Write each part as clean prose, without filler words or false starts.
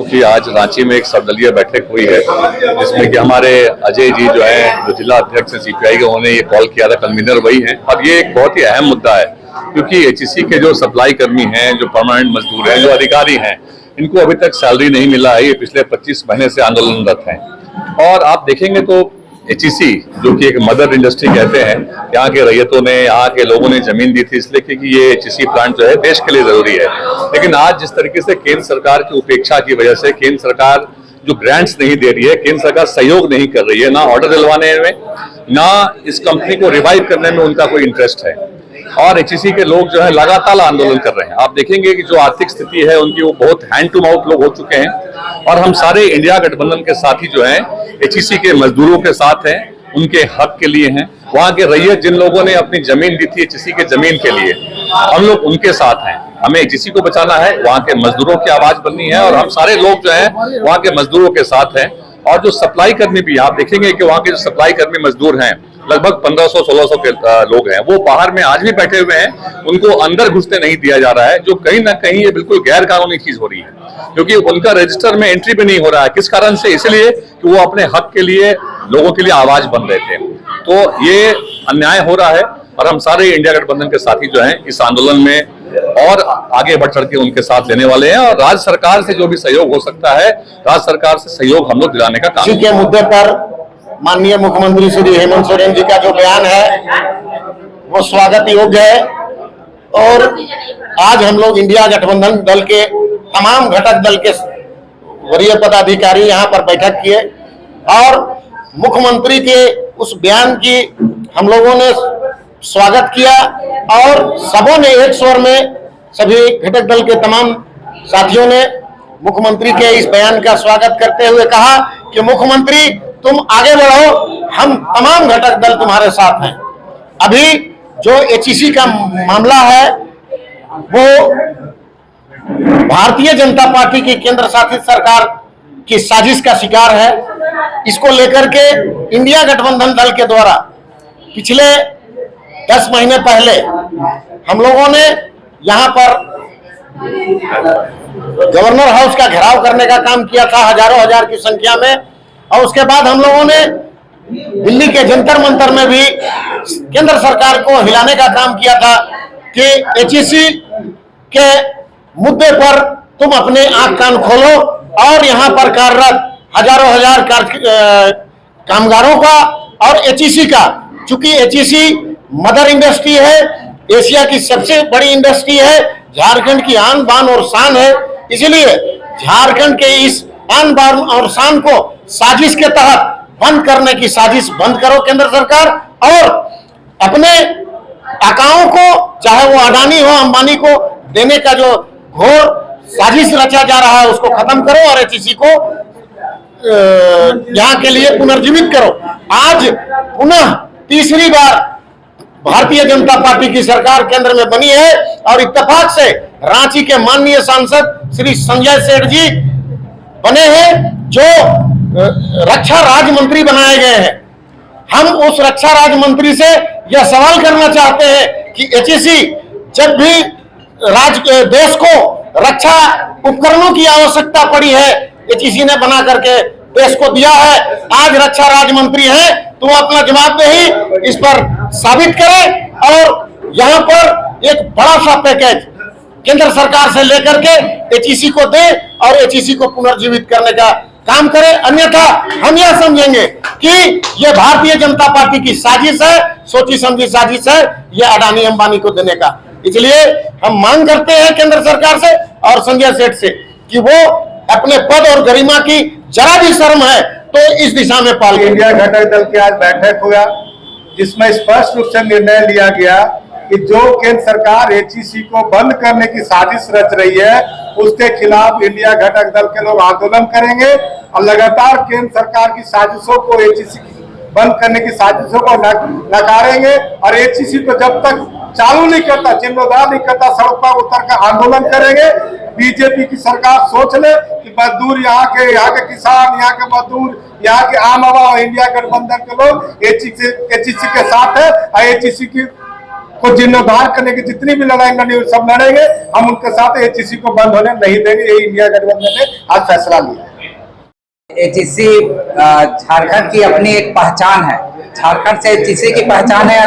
कि आज रांची में एक सर्वदलीय बैठक हुई है जिसमें कि हमारे अजय जी जो है, जो जिला अध्यक्ष है सीपीआई के, उन्होंने ये कॉल किया था। कन्वीनर वही हैं और ये एक बहुत ही अहम मुद्दा है क्योंकि एचईसी के जो सप्लाई कर्मी हैं, जो परमानेंट मजदूर हैं, जो अधिकारी हैं, इनको अभी तक सैलरी नहीं मिला है। ये पिछले 25 महीने से आंदोलनरत हैं और आप देखेंगे तो एचईसी जो कि एक मदर इंडस्ट्री कहते हैं, यहाँ के रैयतों ने, यहाँ के लोगों ने जमीन दी थी इसलिए क्योंकि ये एचईसी प्लांट जो है देश के लिए जरूरी है। लेकिन आज जिस तरीके से केंद्र सरकार की उपेक्षा की वजह से केंद्र सरकार जो ग्रांट्स नहीं दे रही है, केंद्र सरकार सहयोग नहीं कर रही है, ना ऑर्डर दिलवाने में, ना इस कंपनी को रिवाइव करने में उनका कोई इंटरेस्ट है और एचईसी के लोग जो है लगातार आंदोलन कर रहे हैं। आप देखेंगे कि जो आर्थिक स्थिति है उनकी, वो बहुत हैंड टू माउथ लोग हो चुके हैं और हम सारे इंडिया गठबंधन के साथी जो हैं एचईसी के मजदूरों के साथ हैं, उनके हक के लिए हैं। वहां के रैयत जिन लोगों ने अपनी जमीन दी थी एचईसी के जमीन के लिए, हम लोग उनके साथ हैं। हमें एचईसी को बचाना है, वहां के मजदूरों की आवाज बननी है और हम सारे लोग जो हैं वहां के मजदूरों के साथ हैं। और जो सप्लाई कर्मी भी, आप देखेंगे कि वहां के जो सप्लाई कर्मी मजदूर हैं लगभग 1500-1600 के लोग हैं, वो बाहर में आज भी बैठे हुए हैं, उनको अंदर घुसने नहीं दिया जा रहा है, जो कहीं ना कहीं ये बिल्कुल गैर कानूनी चीज हो रही है क्योंकि उनका रजिस्टर में एंट्री भी नहीं हो रहा है। किस कारण से? इसलिए कि वो अपने हक के लिए, लोगों के लिए आवाज बन रहे थे। तो ये अन्याय हो रहा है और हम सारे इंडिया गठबंधन के साथी जो हैं इस आंदोलन में और आगे बढ़ चढ़ के उनके साथ लेने वाले हैं और राज्य सरकार से जो भी सहयोग हो सकता है, राज्य सरकार से सहयोग हम लोग दिलाने का काम। इसी के मुद्दे पर माननीय मुख्यमंत्री श्री हेमंत सोरेन जी का जो बयान है वो स्वागत योग्य है और आज हम लोग इंडिया गठबंधन दल के तमाम घटक दल के वरीय पदाधिकारी यहाँ पर बैठक किए और मुख्यमंत्री के उस बयान की हम लोगों ने स्वागत किया और सबों ने एक स्वर में, सभी घटक दल के तमाम साथियों ने मुख्यमंत्री के इस बयान का स्वागत करते हुए कहा कि मुख्यमंत्री तुम आगे बढ़ो, हम तमाम घटक दल तुम्हारे साथ हैं। अभी जो एचईसी का मामला है वो भारतीय जनता पार्टी की केंद्र शासित सरकार की साजिश का शिकार है। इसको लेकर के इंडिया गठबंधन दल के द्वारा पिछले 10 महीने पहले हम लोगों ने यहाँ पर गवर्नर हाउस का घेराव करने का काम किया था हजारों हजार की संख्या में और उसके बाद हम लोगों ने दिल्ली के जंतर मंतर में भी केंद्र सरकार को हिलाने का काम किया था कि एचईसी के मुद्दे पर तुम अपने आंख कान खोलो और यहाँ पर कार्यरत हजारों हजार कामगारों का और एचईसी का, चूंकि एचईसी मदर इंडस्ट्री है, एशिया की सबसे बड़ी इंडस्ट्री है, झारखंड की आन बान और शान है, इसलिए झारखंड के इस आन बान और शान को साजिश के तहत बंद करने की साजिश बंद करो केंद्र सरकार और अपने आकाओं को, चाहे वो अडानी हो अंबानी को, देने का जो घोर साजिश रचा जा रहा है उसको खत्म करो और एचईसी को यहाँ के लिए पुनर्जीवित करो। आज पुनः तीसरी बार भारतीय जनता पार्टी की सरकार केंद्र में बनी है और इत्तेफाक से रांची के माननीय सांसद श्री संजय सेठ जी बने हैं जो रक्षा राज्य मंत्री बनाए गए हैं। हम उस रक्षा राज्य मंत्री से यह सवाल करना चाहते हैं कि एचईसी जब भी देश को रक्षा उपकरणों की आवश्यकता पड़ी है, एचईसी ने बना करके देश को दिया है। आज रक्षा राज्य मंत्री है तो अपना जवाबदेही इस पर साबित करें और यहाँ पर एक बड़ा सा पैकेज केंद्र सरकार से लेकर के एचईसी को दे और एचईसी को पुनर्जीवित करने का काम करे। अन्यथा हम यह समझेंगे कि यह भारतीय जनता पार्टी की साजिश है, सोची समझी साजिश है, यह अडानी अंबानी को देने का। इसलिए हम मांग करते हैं केंद्र सरकार से और संजय सेठ से कि वो अपने पद और गरिमा की जरा भी शर्म है तो इस दिशा में पाल। इंडिया घटक दल की आज बैठक हुआ जिसमें स्पष्ट रूप से निर्णय लिया गया कि जो केंद्र सरकार एचईसी को बंद करने की साजिश रच रही है उसके खिलाफ इंडिया घटक दल के लोग आंदोलन करेंगे और लगातार केंद्र सरकार की साजिशों को, एचईसी बंद करने की साजिशों को नकारेंगे और एचईसी को जब तक चालू नहीं करता, जीर्णोद्धार नहीं करता, सड़क पर उतर कर आंदोलन करेंगे। बीजेपी की सरकार सोच ले कि मजदूर यहाँ के किसान, यहाँ के मजदूर, यहाँ के आम आवाम, इंडिया गठबंधन के लोग एचईसी के साथ है और एचईसी की को जीर्णोद्धार करने की जितनी भी लड़ाई लड़ी सब लड़ेंगे, हम उनके साथ। एचईसी को बंद होने नहीं देंगे, यही इंडिया गठबंधन ने आज फैसला लिया। एचईसी झारखंड की अपनी एक पहचान है, झारखंड से एचईसी की पहचान है,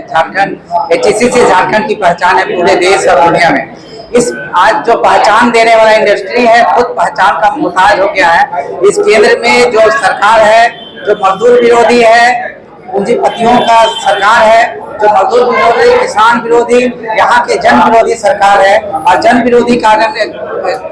झारखंड एचईसी से झारखंड की पहचान है पूरे देश और दुनिया में। इस आज जो पहचान देने वाला इंडस्ट्री है खुद पहचान का मुहताज हो गया है। इस केंद्र में जो सरकार है, जो मजदूर विरोधी है, पूंजीपतियों का सरकार है, जो मजदूर विरोधी, किसान विरोधी, यहाँ के जन विरोधी सरकार है। और जन विरोधी कारण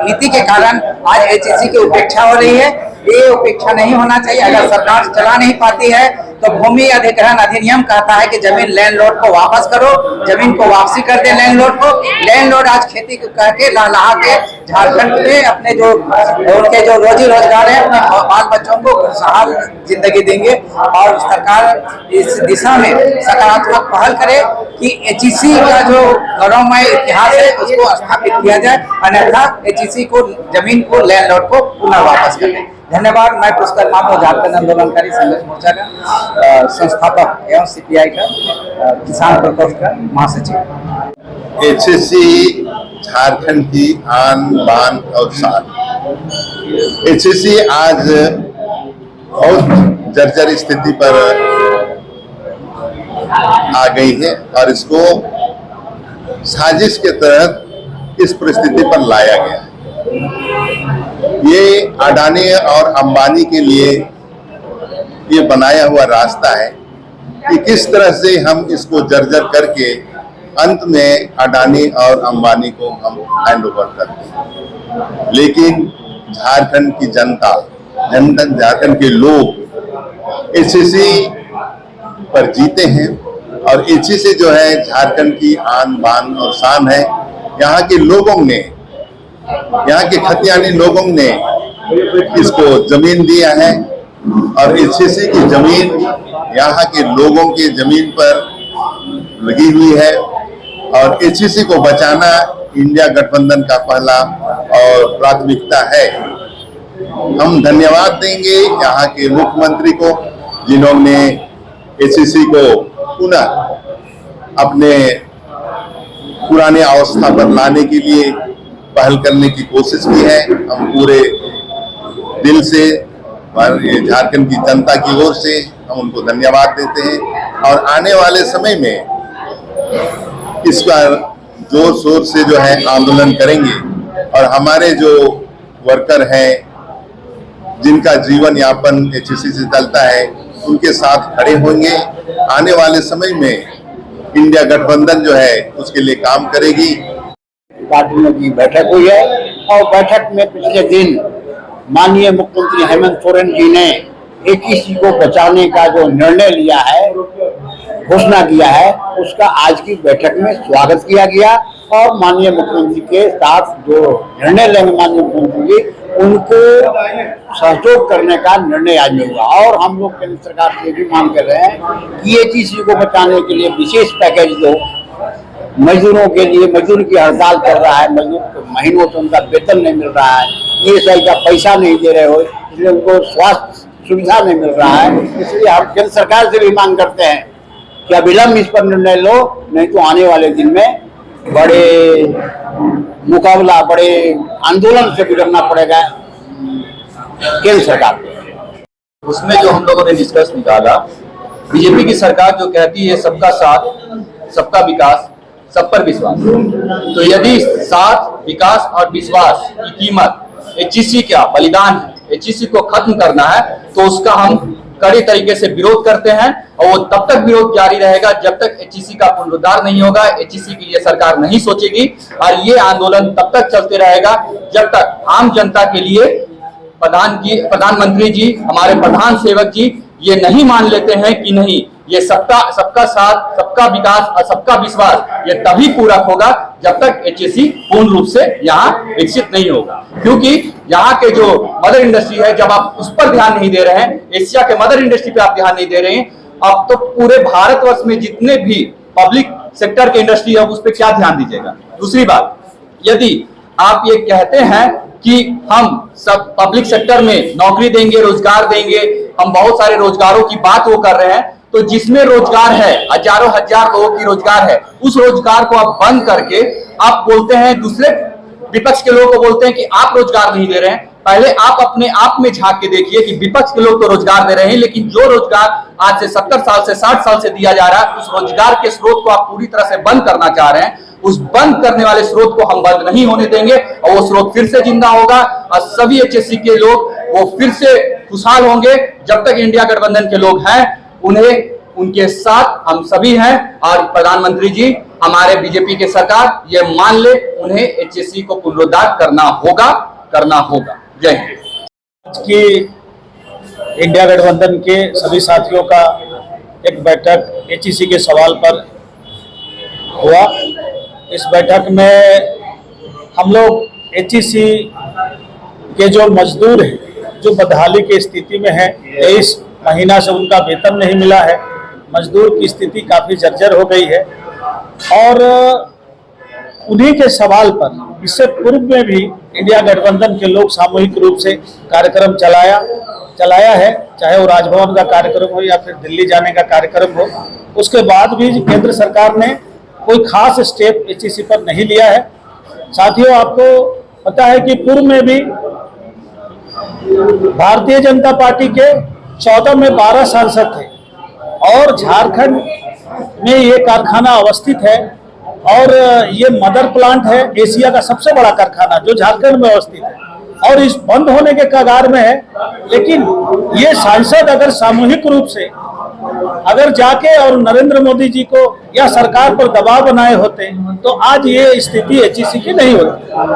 नीति के कारण आज एचईसी की उपेक्षा हो रही है। ये उपेक्षा नहीं होना चाहिए। अगर सरकार चला नहीं पाती है तो भूमि अधिग्रहण अधिनियम कहता है कि जमीन लैंडलॉर्ड को वापस करो, जमीन को वापसी कर दे लैंडलॉर्ड को। लैंडलॉर्ड आज खेती को कह के लहा के झारखंड में अपने जो उनके जो रोजी रोजगार है, अपने बाल बच्चों को खुशहाल जिंदगी देंगे। और सरकार इस दिशा में सकारात्मक पहल करे कि एचईसी का जो गौरवमय इतिहास है उसको स्थापित किया जाए, अन्यथा एचईसी को जमीन को लैंडलॉर्ड को पुनः वापस कर दें। धन्यवाद। मैं पुष्कर माथुर, झारखंड आंदोलनकारी संघर्ष मोर्चा का संस्थापक एवं सीपीआई का किसान प्रकोष्ठ का महासचिव। एचईसी झारखंड की आन बान और शान। एचईसी आज बहुत जर्जर स्थिति पर आ गई है और इसको साजिश के तहत इस परिस्थिति पर लाया गया है। ये अडानी और अंबानी के लिए ये बनाया हुआ रास्ता है कि किस तरह से हम इसको जर्जर करके अंत में अडानी और अंबानी को हम हैंड ओवर करते हैं। लेकिन झारखंड की जनता, झारखंड के लोग एचईसी पर जीते हैं और एचईसी जो है झारखंड की आन बान और शान है। यहाँ के लोगों ने, यहाँ के खतियानी लोगों ने इसको जमीन दिया है और एचईसी की जमीन यहाँ के लोगों के जमीन पर लगी हुई है और एचईसी को बचाना इंडिया गठबंधन का पहला और प्राथमिकता है। हम धन्यवाद देंगे यहाँ के मुख्यमंत्री को जिन्होंने एचईसी को पुनः अपने पुराने अवस्था पर लाने के लिए पहल करने की कोशिश की है। हम पूरे दिल से झारखंड की जनता की ओर से हम उनको धन्यवाद देते हैं और आने वाले समय में इस पर जोर शोर से जो है आंदोलन करेंगे और हमारे जो वर्कर हैं जिनका जीवन यापन एचईसी से चलता है उनके साथ खड़े होंगे। आने वाले समय में इंडिया गठबंधन जो है उसके लिए काम करेगी। पार्टियों की बैठक हुई है और बैठक में पिछले दिन माननीय मुख्यमंत्री हेमंत सोरेन जी ने एचईसी को बचाने का जो निर्णय लिया है, घोषणा किया है, उसका आज की बैठक में स्वागत किया गया और माननीय मुख्यमंत्री के साथ जो निर्णय लेंगे माननीय मुख्यमंत्री जी, उनको सहयोग करने का निर्णय आज में हुआ। और हम लोग केंद्र सरकार से भी मांग कर रहे हैं कि एचईसी को बचाने के लिए विशेष पैकेज दो। मजदूरों के लिए, मजदूर की हड़ताल कर रहा है, मजदूर महीनों से उनका वेतन नहीं मिल रहा है, ईएसआई का पैसा नहीं दे रहे हो, इसलिए उनको स्वास्थ्य सुविधा नहीं मिल रहा है। इसलिए हम केंद्र सरकार से भी मांग करते हैं कि अविलंब इस पर निर्णय लो, नहीं तो आने वाले दिन में बड़े मुकाबला, बड़े आंदोलन से गुजरना पड़ेगा केंद्र सरकार को। उसमें जो हम लोगों ने निष्कर्ष निकाला, बीजेपी की सरकार जो कहती है सबका साथ, सबका विकास, सब पर विश्वास, तो यदि साथ, विकास और विश्वास की कीमत एचईसी का बलिदान है, एचईसी को खत्म करना है, तो उसका हम कड़े तरीके से विरोध करते हैं और वो तब तक विरोध जारी रहेगा जब तक एचईसी का पुनरुद्धार नहीं होगा, एचईसी के लिए सरकार नहीं सोचेगी। और ये आंदोलन तब तक चलते रहेगा जब तक आम जनता के लिए प्रधानमंत्री जी, हमारे प्रधान सेवक जी ये नहीं मान लेते हैं कि नहीं, ये सबका साथ, सबका विकास और सबका विश्वास ये तभी पूरा होगा जब तक एचईसी पूर्ण रूप से यहाँ विकसित नहीं होगा। क्योंकि यहाँ के जो मदर इंडस्ट्री है, जब आप उस पर ध्यान नहीं दे रहे हैं, एशिया के मदर इंडस्ट्री पे आप ध्यान नहीं दे रहे हैं, अब तो पूरे भारतवर्ष में जितने भी पब्लिक सेक्टर के इंडस्ट्री है उस पर क्या ध्यान दीजिएगा। दूसरी बात, यदि आप ये कहते हैं कि हम सब पब्लिक सेक्टर में नौकरी देंगे, रोजगार देंगे, हम बहुत सारे रोजगारों की बात वो कर रहे हैं, तो जिसमें रोजगार है, हजारों हजार लोगों की रोजगार है, उस रोजगार को आप बंद करके आप बोलते हैं, दूसरे विपक्ष के लोगों को बोलते हैं कि आप रोजगार नहीं दे रहे हैं। पहले आप अपने आप में झांक के देखिए कि विपक्ष के लोग तो रोजगार दे रहे हैं, लेकिन जो रोजगार आज से 70 साल से 60 साल से दिया जा रहा है, उस रोजगार के स्रोत को आप पूरी तरह से बंद करना चाह रहे हैं। उस बंद करने वाले स्रोत को हम बंद नहीं होने देंगे और वो स्रोत फिर से जिंदा होगा और सभी एचएससी के लोग वो फिर से खुशहाल होंगे। जब तक इंडिया गठबंधन के लोग हैं, उन्हें उनके साथ हम सभी हैं। और प्रधानमंत्री जी, हमारे बीजेपी के सरकार ये मान ले, उन्हें एचएससी को पुनरुद्धार करना होगा। जय हिंद। की इंडिया गठबंधन के सभी साथियों का एक बैठक एचईसी के सवाल पर हुआ। इस बैठक में हम लोग एचईसी के जो मजदूर हैं, जो बदहाली की स्थिति में है, 23 महीना से उनका वेतन नहीं मिला है, मजदूर की स्थिति काफ़ी जर्जर हो गई है और उन्हीं के सवाल पर इससे पूर्व में भी इंडिया गठबंधन के लोग सामूहिक रूप से कार्यक्रम चलाया है, चाहे वो राजभवन का कार्यक्रम हो या फिर दिल्ली जाने का कार्यक्रम हो। उसके बाद भी केंद्र सरकार ने कोई खास स्टेप एचईसी पर नहीं लिया है। साथियों, आपको पता है कि पूर्व में भी भारतीय जनता पार्टी के 14 में 12 सांसद थे और झारखंड में ये कारखाना अवस्थित है और ये मदर प्लांट है, एशिया का सबसे बड़ा कारखाना जो झारखंड में अवस्थित है और इस बंद होने के कगार में है। लेकिन ये सांसद अगर सामूहिक रूप से अगर जाके और नरेंद्र मोदी जी को या सरकार पर दबाव बनाए होते तो आज ये स्थिति एचईसी की नहीं होती।